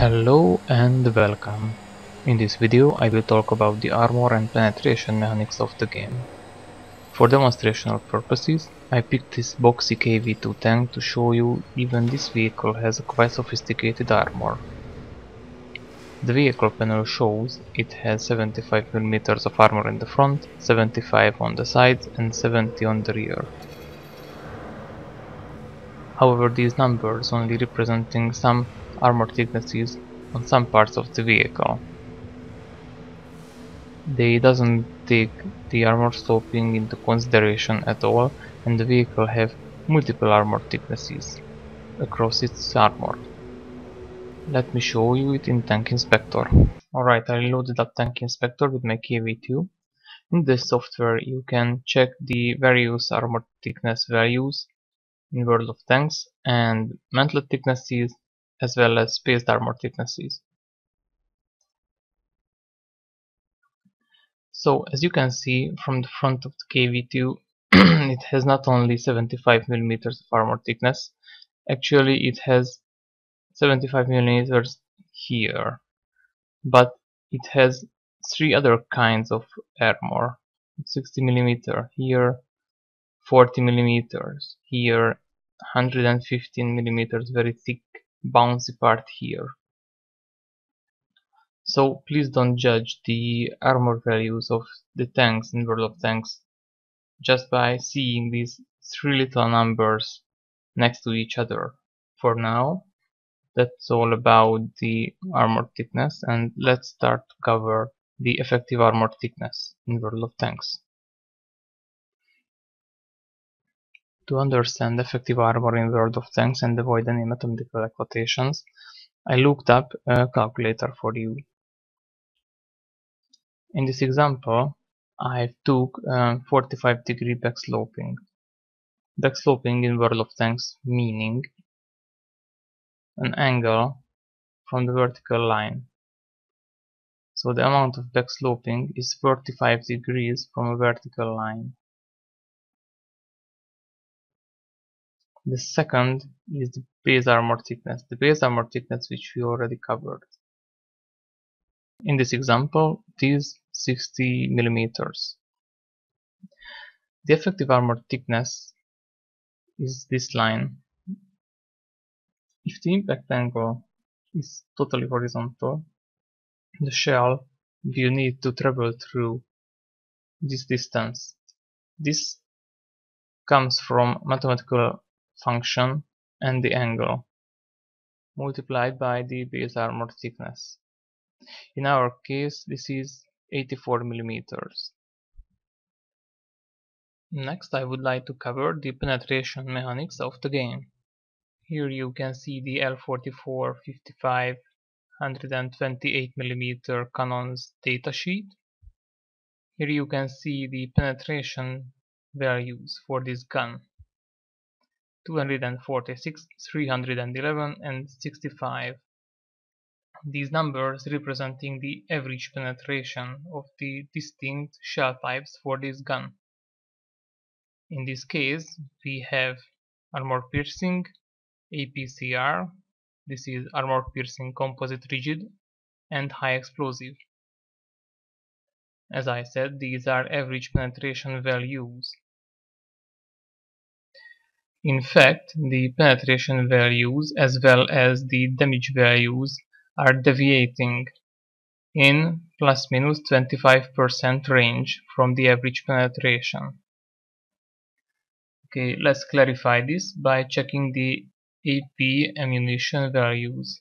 Hello and welcome. In this video I will talk about the armor and penetration mechanics of the game. For demonstrational purposes I picked this boxy KV2 tank to show you even this vehicle has a quite sophisticated armor. The vehicle panel shows it has 75 mm of armor in the front, 75 on the sides and 70 on the rear. However, these numbers only representing some armor thicknesses on some parts of the vehicle. They doesn't take the armor sloping into consideration at all, and the vehicle have multiple armor thicknesses across its armor. Let me show you it in Tank Inspector. Alright, I loaded up Tank Inspector with my KV2. In this software you can check the various armor thickness values in World of Tanks and mantlet thicknesses as well as spaced armor thicknesses. So as you can see from the front of the KV2 it has not only 75 mm of armor thickness, actually it has 75 mm here, but it has three other kinds of armor. 60 mm here, 40 mm here, 115 mm very thick bouncy part here. So please don't judge the armor values of the tanks in World of Tanks just by seeing these three little numbers next to each other. For now, that's all about the armor thickness, and let's start to cover the effective armor thickness in World of Tanks. To understand effective armor in World of Tanks and avoid any mathematical equations, I looked up a calculator for you. In this example, I took 45-degree backsloping. Backsloping in World of Tanks meaning an angle from the vertical line. So the amount of backsloping is 45 degrees from a vertical line. The second is the base armor thickness. The base armor thickness which we already covered. In this example, it is 60 millimeters. The effective armor thickness is this line. If the impact angle is totally horizontal, the shell will need to travel through this distance. This comes from mathematical function and the angle multiplied by the base armor thickness. In our case, this is 84 millimeters. Next, I would like to cover the penetration mechanics of the game. Here you can see the L44, 55, 128mm cannon's datasheet. Here you can see the penetration values for this gun. 246, 311 and 65. These numbers representing the average penetration of the distinct shell types for this gun. In this case, we have armor piercing, APCR, this is armor piercing composite rigid, and high explosive. As I said, these are average penetration values. In fact, the penetration values as well as the damage values are deviating in plus minus 25% range from the average penetration. Okay, let's clarify this by checking the AP ammunition values.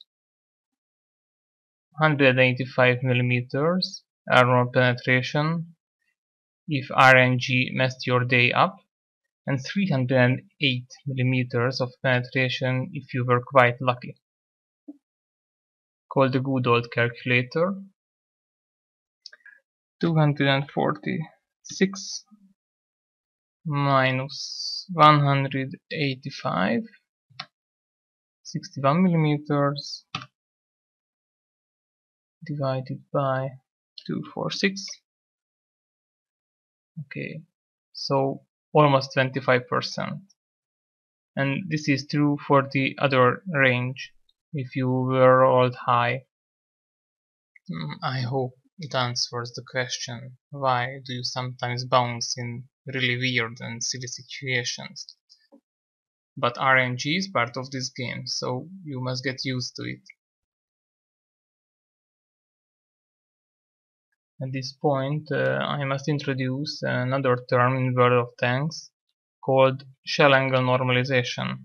185 millimeters armor penetration if RNG messed your day up, and 308 millimeters of penetration if you were quite lucky. Call the good old calculator. 246 minus 185, 61 millimeters divided by 246. Okay, so almost 25%. And this is true for the other range. if you were rolled high. I hope it answers the question, why do you sometimes bounce in really weird and silly situations? But RNG is part of this game, so you must get used to it. At this point, I must introduce another term in World of Tanks called shell angle normalization.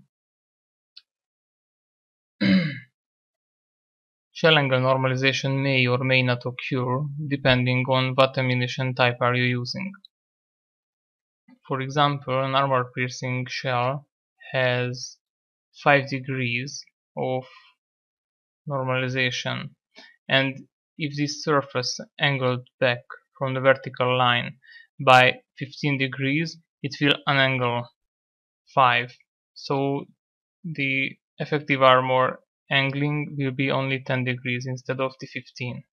Shell angle normalization may or may not occur depending on what ammunition type are you using. For example, an armor-piercing shell has 5 degrees of normalization, and if this surface angled back from the vertical line by 15 degrees, it will unangle 5. So the effective armor angling will be only 10 degrees instead of the 15.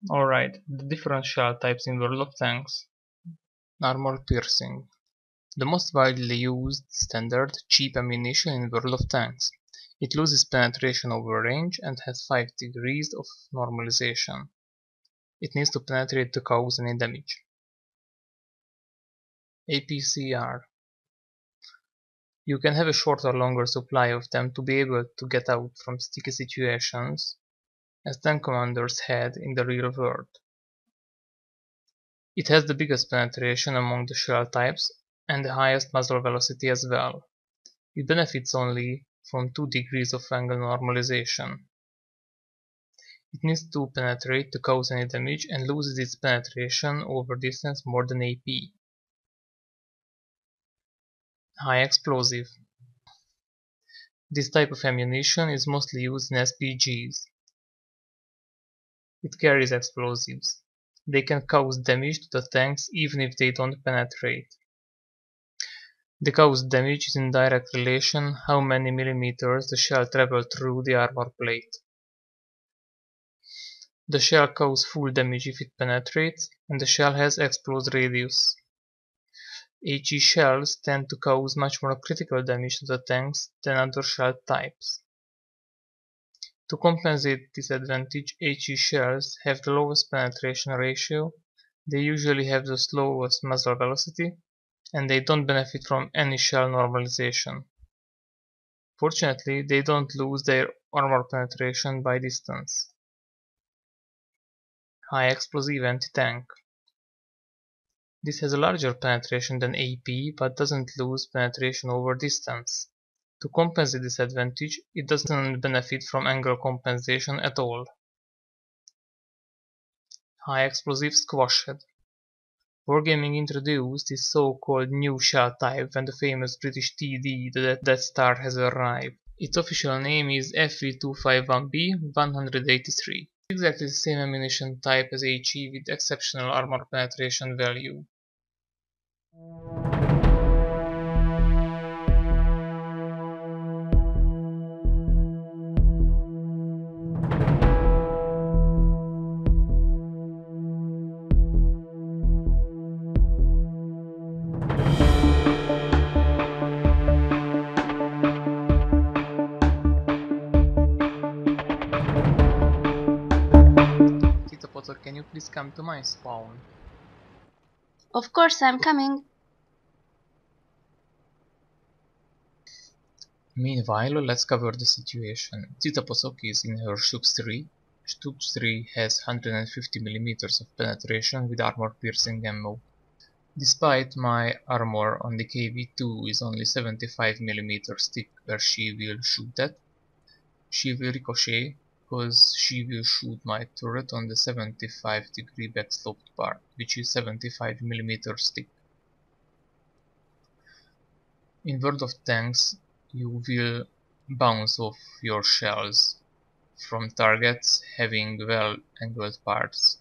Alright, the different shell types in World of Tanks. Armor piercing. The most widely used, standard, cheap ammunition in World of Tanks. It loses penetration over range and has 5 degrees of normalization. It needs to penetrate to cause any damage. APCR. You can have a shorter or longer supply of them to be able to get out from sticky situations, as tank commanders had in the real world. It has the biggest penetration among the shell types and the highest muzzle velocity as well. It benefits only from 2 degrees of angle normalization. It needs to penetrate to cause any damage and loses its penetration over distance more than AP. High explosive. This type of ammunition is mostly used in SPGs. It carries explosives. They can cause damage to the tanks even if they don't penetrate. The caused damage is in direct relation how many millimeters the shell travels through the armor plate. The shell causes full damage if it penetrates, and the shell has explode radius. HE shells tend to cause much more critical damage to the tanks than other shell types. To compensate this advantage, HE shells have the lowest penetration ratio, they usually have the slowest muzzle velocity, and they don't benefit from any shell normalization. Fortunately, they don't lose their armor penetration by distance. High explosive anti-tank. This has a larger penetration than AP, but doesn't lose penetration over distance. To compensate this advantage, it doesn't benefit from angle compensation at all. High explosive squashed. Wargaming introduced this so-called new shell type when the famous British TD, the Death Star, has arrived. Its official name is FV251B 183. It's exactly the same ammunition type as HE with exceptional armor penetration value. TheCouple, can you please come to my spawn? Of course I'm coming. Meanwhile, let's cover the situation. TheCouple is in her Shooks 3. Shooks 3 has 150mm of penetration with armor-piercing ammo. Despite my armor on the KV2 is only 75mm thick where she will shoot at, she will ricochet because she will shoot my turret on the 75-degree backsloped part, which is 75mm thick. In World of Tanks, you will bounce off your shells from targets having well-angled parts.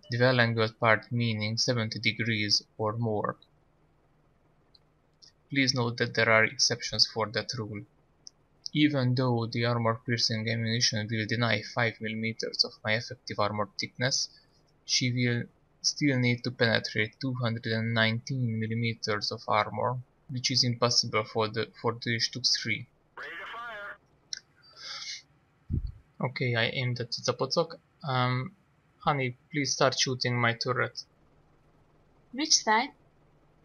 The well-angled part meaning 70 degrees or more. Please note that there are exceptions for that rule. Even though the armor-piercing ammunition will deny 5mm of my effective armor thickness, she will still need to penetrate 219mm of armor, which is impossible for the Shooks 3. Okay, I aimed at TheCouple. Honey, please start shooting my turret. Which side?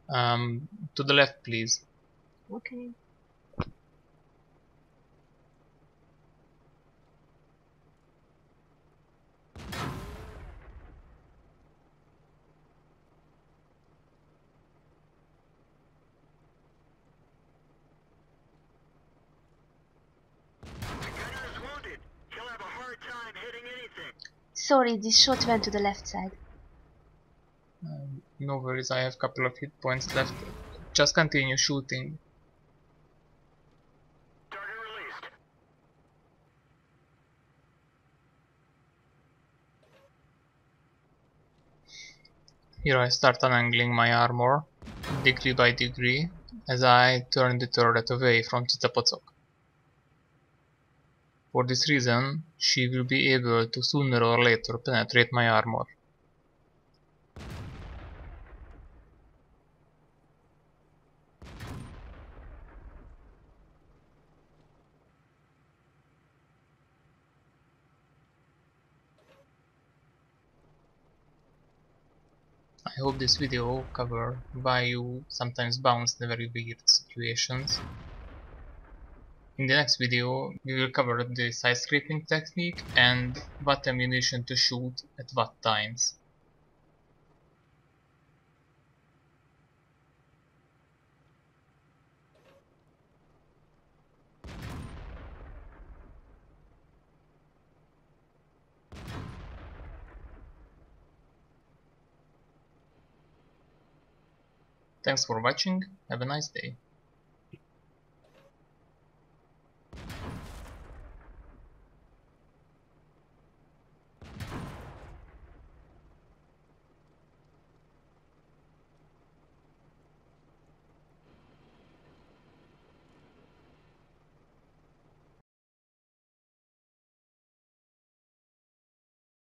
To the left, please. Okay. Sorry, this shot went to the left side. No worries, I have a couple of hit points left. Just continue shooting. Here I start unangling my armor, degree by degree, as I turn the turret away from TheCouple. For this reason, she will be able to sooner or later penetrate my armor. I hope this video covered why you sometimes bounce in very weird situations. In the next video we will cover the side scraping technique and what ammunition to shoot at what times. Thanks for watching, have a nice day.